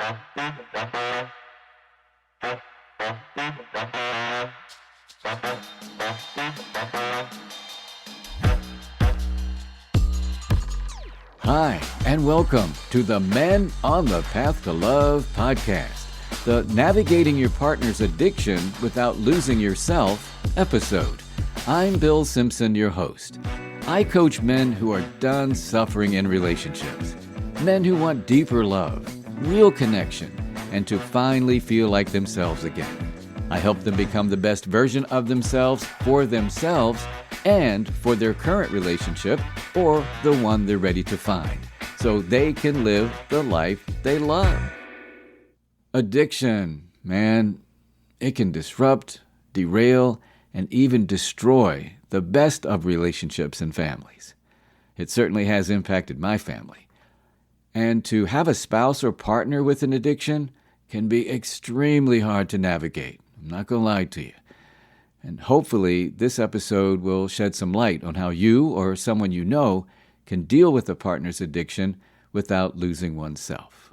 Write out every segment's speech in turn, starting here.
Hi, and welcome to the Men on the Path to Love podcast, the Navigating Your Partner's Addiction Without Losing Yourself episode. I'm Bill Simpson, your host. I coach men who are done suffering in relationships, men who want deeper love, real connection, and to finally feel like themselves again. I help them become the best version of themselves and for their current relationship or the one they're ready to find, so they can live the life they love. Addiction, man, it can disrupt, derail, and even destroy the best of relationships and families. It certainly has impacted my family. And to have a spouse or partner with an addiction can be extremely hard to navigate. I'm not going to lie to you. And hopefully, this episode will shed some light on how you or someone you know can deal with a partner's addiction without losing oneself.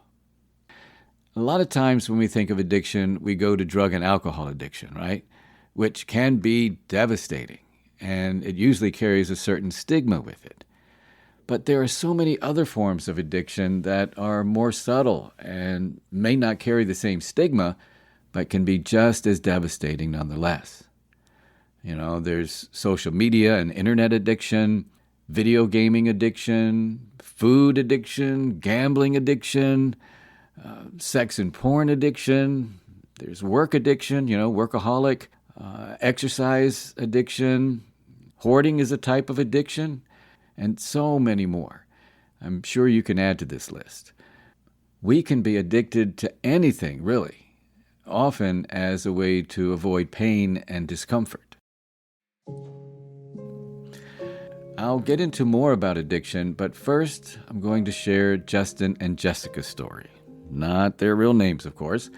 A lot of times when we think of addiction, we go to drug and alcohol addiction, right? Which can be devastating, and it usually carries a certain stigma with it. But there are so many other forms of addiction that are more subtle and may not carry the same stigma, but can be just as devastating nonetheless. You know, there's social media and internet addiction, video gaming addiction, food addiction, gambling addiction, sex and porn addiction. There's work addiction, workaholic, exercise addiction. Hoarding is a type of addiction, and so many more. I'm sure you can add to this list. We can be addicted to anything, really, often as a way to avoid pain and discomfort. I'll get into more about addiction, but first I'm going to share Justin and Jessica's story. Not their real names, of course,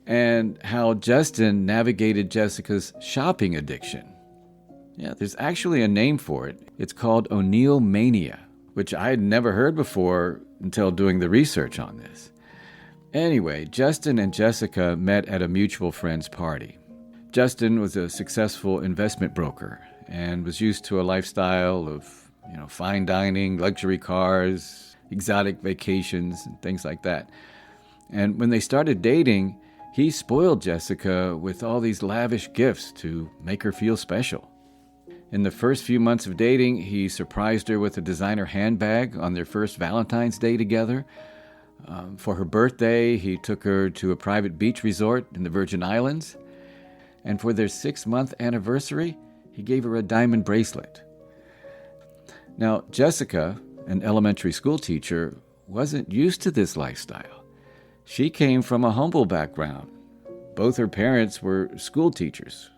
and how Justin navigated Jessica's shopping addiction. Yeah, there's actually a name for it. It's called O'Neill mania, which I had never heard before until doing the research on this. Anyway, Justin and Jessica met at a mutual friend's party. Justin was a successful investment broker and was used to a lifestyle of, fine dining, luxury cars, exotic vacations, and things like that. And when they started dating, he spoiled Jessica with all these lavish gifts to make her feel special. In the first few months of dating, he surprised her with a designer handbag on their first Valentine's Day together. For her birthday, he took her to a private beach resort in the Virgin Islands. And for their 6-month anniversary, he gave her a diamond bracelet. Now, Jessica, an elementary school teacher, wasn't used to this lifestyle. She came from a humble background. Both her parents were school teachers.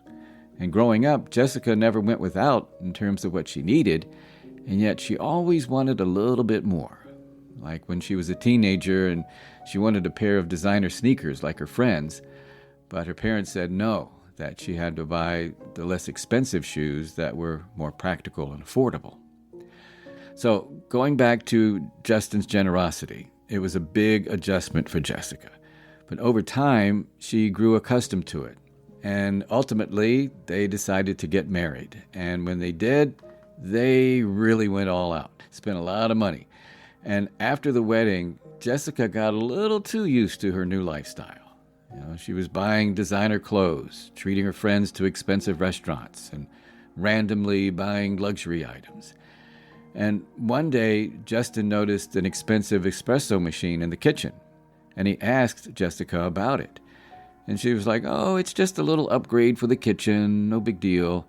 And growing up, Jessica never went without in terms of what she needed, and yet she always wanted a little bit more. Like when she was a teenager and she wanted a pair of designer sneakers like her friends, but her parents said no, that she had to buy the less expensive shoes that were more practical and affordable. So going back to Justin's generosity, it was a big adjustment for Jessica. But over time, she grew accustomed to it. And ultimately, they decided to get married. And when they did, they really went all out, spent a lot of money. And after the wedding, Jessica got a little too used to her new lifestyle. She was buying designer clothes, treating her friends to expensive restaurants, and randomly buying luxury items. And one day, Justin noticed an expensive espresso machine in the kitchen, and he asked Jessica about it. And she was like, "Oh, it's just a little upgrade for the kitchen, no big deal."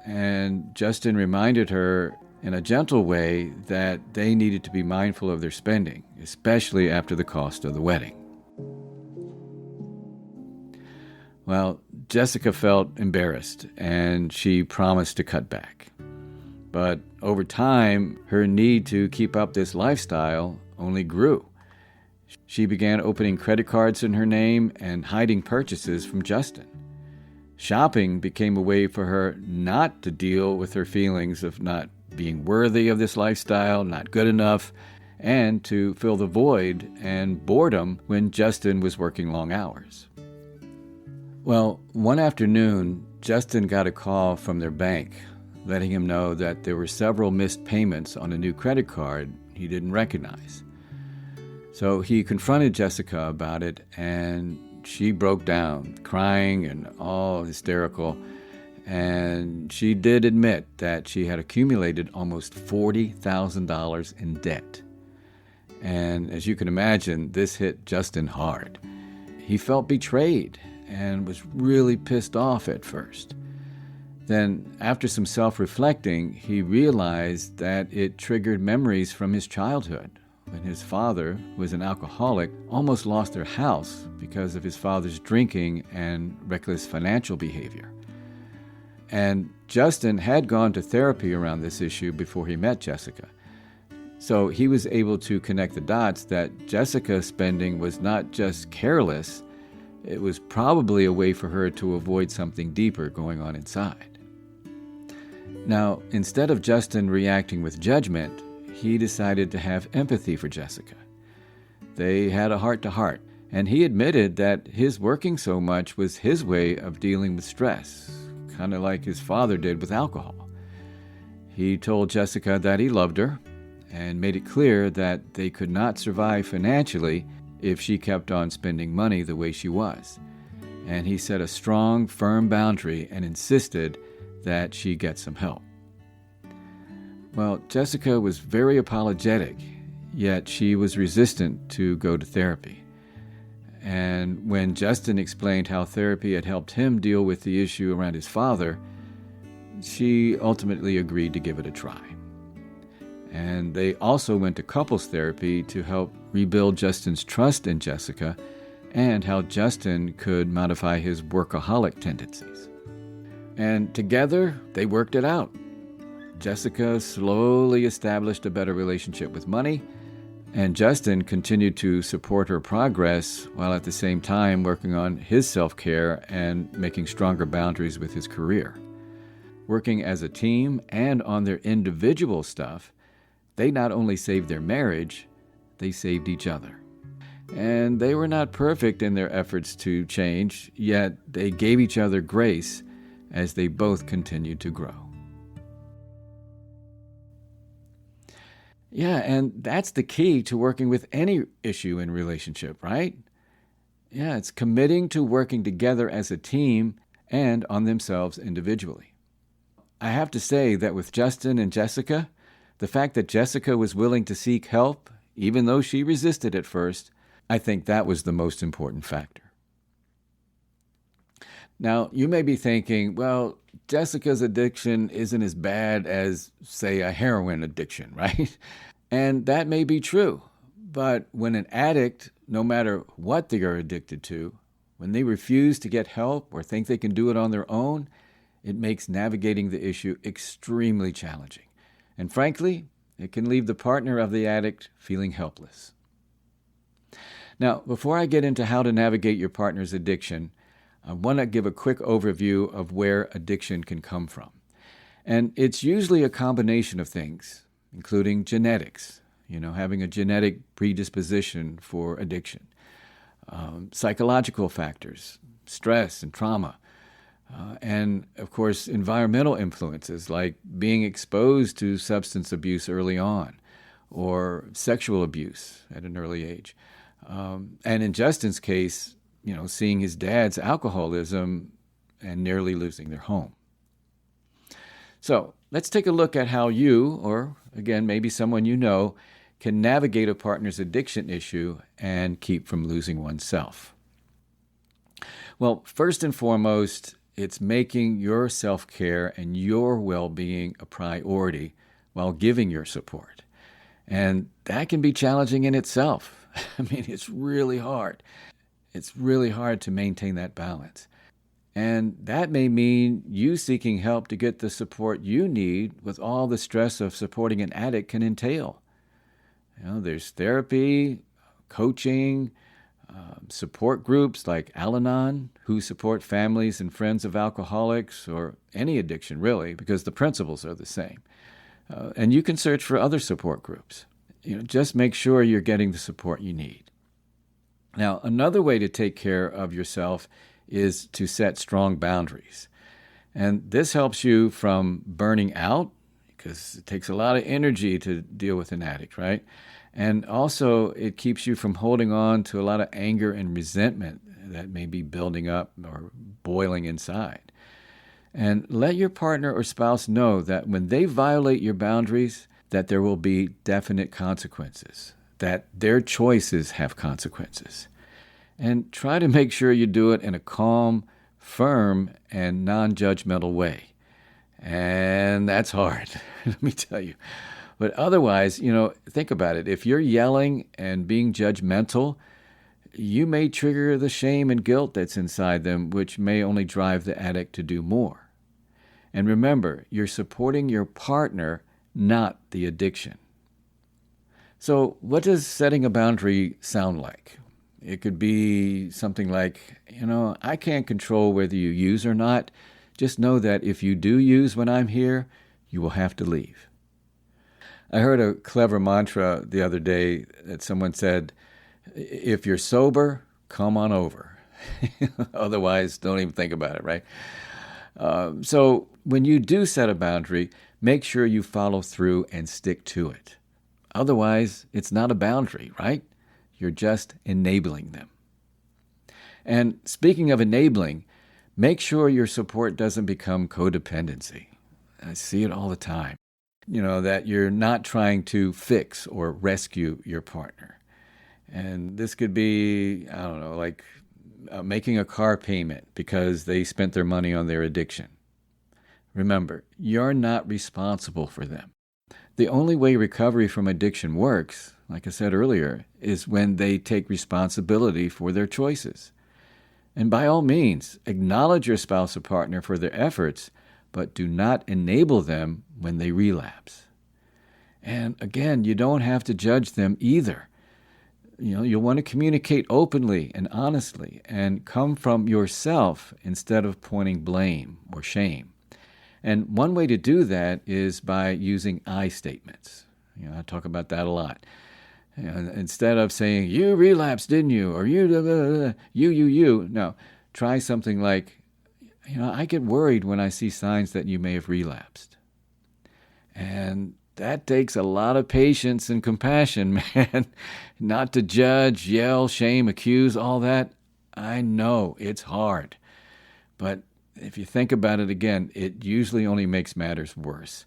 And Justin reminded her in a gentle way that they needed to be mindful of their spending, especially after the cost of the wedding. Well, Jessica felt embarrassed, and she promised to cut back. But over time, her need to keep up this lifestyle only grew. She began opening credit cards in her name and hiding purchases from Justin. Shopping became a way for her not to deal with her feelings of not being worthy of this lifestyle, not good enough, and to fill the void and boredom when Justin was working long hours. Well, one afternoon, Justin got a call from their bank letting him know that there were several missed payments on a new credit card he didn't recognize. So he confronted Jessica about it, and she broke down, crying and all hysterical. And she did admit that she had accumulated almost $40,000 in debt. And as you can imagine, this hit Justin hard. He felt betrayed and was really pissed off at first. Then, after some self-reflecting, he realized that it triggered memories from his childhood, when his father, who was an alcoholic, almost lost their house because of his father's drinking and reckless financial behavior. And Justin had gone to therapy around this issue before he met Jessica. So he was able to connect the dots that Jessica's spending was not just careless, it was probably a way for her to avoid something deeper going on inside. Now, instead of Justin reacting with judgment, he decided to have empathy for Jessica. They had a heart-to-heart, and he admitted that his working so much was his way of dealing with stress, kind of like his father did with alcohol. He told Jessica that he loved her and made it clear that they could not survive financially if she kept on spending money the way she was. And he set a strong, firm boundary and insisted that she get some help. Well, Jessica was very apologetic, yet she was resistant to go to therapy. And when Justin explained how therapy had helped him deal with the issue around his father, she ultimately agreed to give it a try. And they also went to couples therapy to help rebuild Justin's trust in Jessica and how Justin could modify his workaholic tendencies. And together, they worked it out. Jessica slowly established a better relationship with money, and Justin continued to support her progress while at the same time working on his self-care and making stronger boundaries with his career. Working as a team and on their individual stuff, they not only saved their marriage, they saved each other. And they were not perfect in their efforts to change, yet they gave each other grace as they both continued to grow. Yeah, and that's the key to working with any issue in relationship, right? Yeah, it's committing to working together as a team and on themselves individually. I have to say that with Justin and Jessica, the fact that Jessica was willing to seek help, even though she resisted at first, I think that was the most important factor. Now, you may be thinking, well, Jessica's addiction isn't as bad as, say, a heroin addiction, right? And that may be true. But when an addict, no matter what they are addicted to, when they refuse to get help or think they can do it on their own, it makes navigating the issue extremely challenging. And frankly, it can leave the partner of the addict feeling helpless. Now, before I get into how to navigate your partner's addiction, I want to give a quick overview of where addiction can come from. And it's usually a combination of things, including genetics, having a genetic predisposition for addiction, psychological factors, stress and trauma, and, of course, environmental influences like being exposed to substance abuse early on or sexual abuse at an early age. And in Justin's case, seeing his dad's alcoholism and nearly losing their home. So let's take a look at how you, or again, maybe someone you know, can navigate a partner's addiction issue and keep from losing oneself. Well, first and foremost, it's making your self-care and your well-being a priority while giving your support. And that can be challenging in itself. I mean, it's really hard. It's really hard to maintain that balance. And that may mean you seeking help to get the support you need with all the stress of supporting an addict can entail. There's therapy, coaching, support groups like Al-Anon, who support families and friends of alcoholics or any addiction, really, because the principles are the same. And you can search for other support groups. just make sure you're getting the support you need. Now, another way to take care of yourself is to set strong boundaries. And this helps you from burning out, because it takes a lot of energy to deal with an addict, right? And also, it keeps you from holding on to a lot of anger and resentment that may be building up or boiling inside. And let your partner or spouse know that when they violate your boundaries, that there will be definite consequences, that their choices have consequences. And try to make sure you do it in a calm, firm, and non-judgmental way. And that's hard, let me tell you. But otherwise, think about it. If you're yelling and being judgmental, you may trigger the shame and guilt that's inside them, which may only drive the addict to do more. And remember, you're supporting your partner, not the addiction. So what does setting a boundary sound like? It could be something like, I can't control whether you use or not. Just know that if you do use when I'm here, you will have to leave. I heard a clever mantra the other day that someone said, if you're sober, come on over. Otherwise, don't even think about it, right? So when you do set a boundary, make sure you follow through and stick to it. Otherwise, it's not a boundary, right? You're just enabling them. And speaking of enabling, make sure your support doesn't become codependency. I see it all the time. That you're not trying to fix or rescue your partner. And this could be, like making a car payment because they spent their money on their addiction. Remember, you're not responsible for them. The only way recovery from addiction works, like I said earlier, is when they take responsibility for their choices. And by all means, acknowledge your spouse or partner for their efforts, but do not enable them when they relapse. And again, you don't have to judge them either. You'll want to communicate openly and honestly and come from yourself instead of pointing blame or shame. And one way to do that is by using I statements. I talk about that a lot. Instead of saying, you relapsed, didn't you? Or you. No, try something like, I get worried when I see signs that you may have relapsed. And that takes a lot of patience and compassion, man. Not to judge, yell, shame, accuse, all that. I know it's hard. But if you think about it again, it usually only makes matters worse.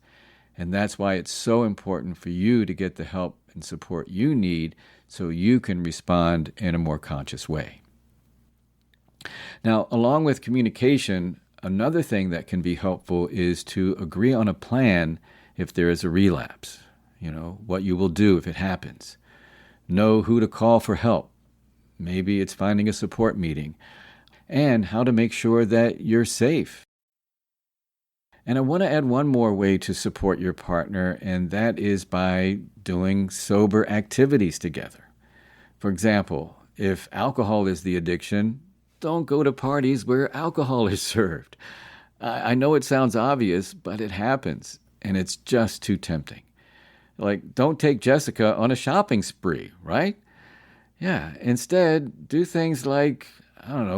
And that's why it's so important for you to get the help and support you need so you can respond in a more conscious way. Now, along with communication, another thing that can be helpful is to agree on a plan if there is a relapse. What you will do if it happens. Know who to call for help. Maybe it's finding a support meeting. And how to make sure that you're safe. And I want to add one more way to support your partner, and that is by doing sober activities together. For example, if alcohol is the addiction, don't go to parties where alcohol is served. I know it sounds obvious, but it happens, and it's just too tempting. Like, don't take Jessica on a shopping spree, right? Yeah, instead, do things like,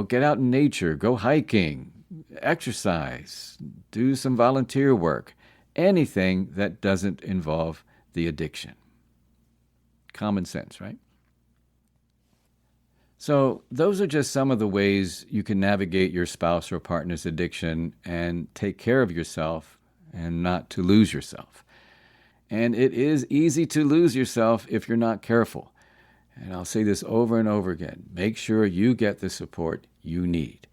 get out in nature, go hiking, exercise, do some volunteer work, anything that doesn't involve the addiction. Common sense, right? So those are just some of the ways you can navigate your spouse or partner's addiction and take care of yourself and not to lose yourself. And it is easy to lose yourself if you're not careful. And I'll say this over and over again. Make sure you get the support you need.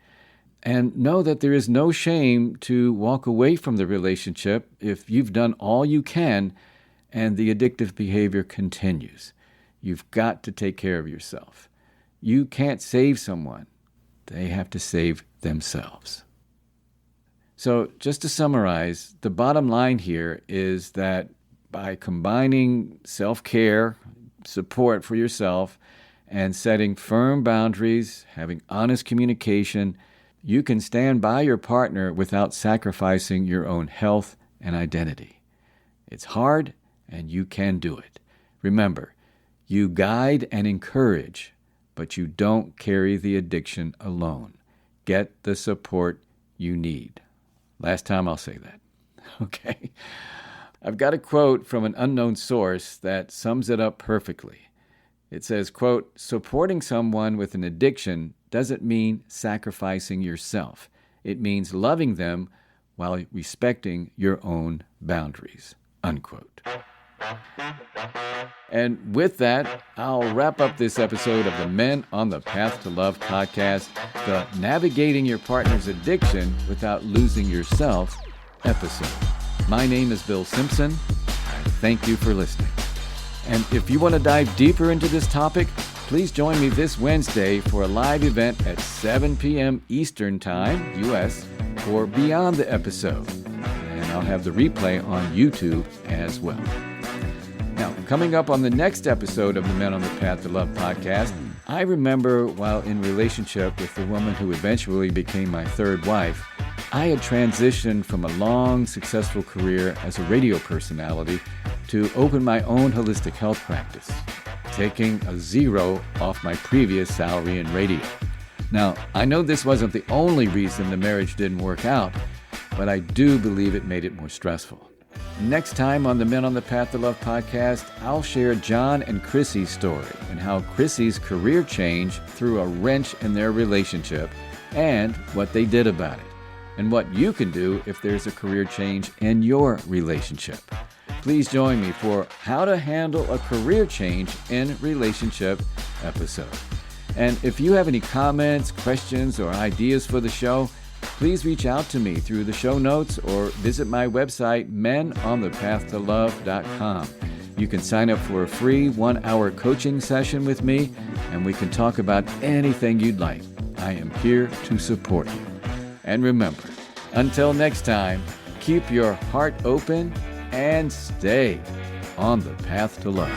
And know that there is no shame to walk away from the relationship if you've done all you can and the addictive behavior continues. You've got to take care of yourself. You can't save someone. They have to save themselves. So just to summarize, the bottom line here is that by combining self-care, support for yourself, and setting firm boundaries, having honest communication, you can stand by your partner without sacrificing your own health and identity. It's hard, and you can do it. Remember, you guide and encourage, but you don't carry the addiction alone. Get the support you need. Last time I'll say that. Okay. I've got a quote from an unknown source that sums it up perfectly. It says, quote, "Supporting someone with an addiction doesn't mean sacrificing yourself. It means loving them while respecting your own boundaries," unquote. And with that, I'll wrap up this episode of the Men on the Path to Love podcast, the Navigating Your Partner's Addiction Without Losing Yourself episode. My name is Bill Simpson. Thank you for listening. And if you want to dive deeper into this topic, please join me this Wednesday for a live event at 7 p.m. Eastern Time, U.S., for Beyond the Episode. And I'll have the replay on YouTube as well. Now, coming up on the next episode of the Men on the Path to Love podcast, I remember while in relationship with the woman who eventually became my third wife, I had transitioned from a long, successful career as a radio personality to open my own holistic health practice, taking a zero off my previous salary in radio. Now, I know this wasn't the only reason the marriage didn't work out, but I do believe it made it more stressful. Next time on the Men on the Path to Love podcast, I'll share John and Chrissy's story and how Chrissy's career change threw a wrench in their relationship and what they did about it, and what you can do if there's a career change in your relationship. Please join me for How to Handle a Career Change in Relationship episode. And if you have any comments, questions, or ideas for the show, please reach out to me through the show notes or visit my website, menonthepathtolove.com. You can sign up for a free 1-hour coaching session with me, and we can talk about anything you'd like. I am here to support you. And remember, until next time, keep your heart open and stay on the path to love.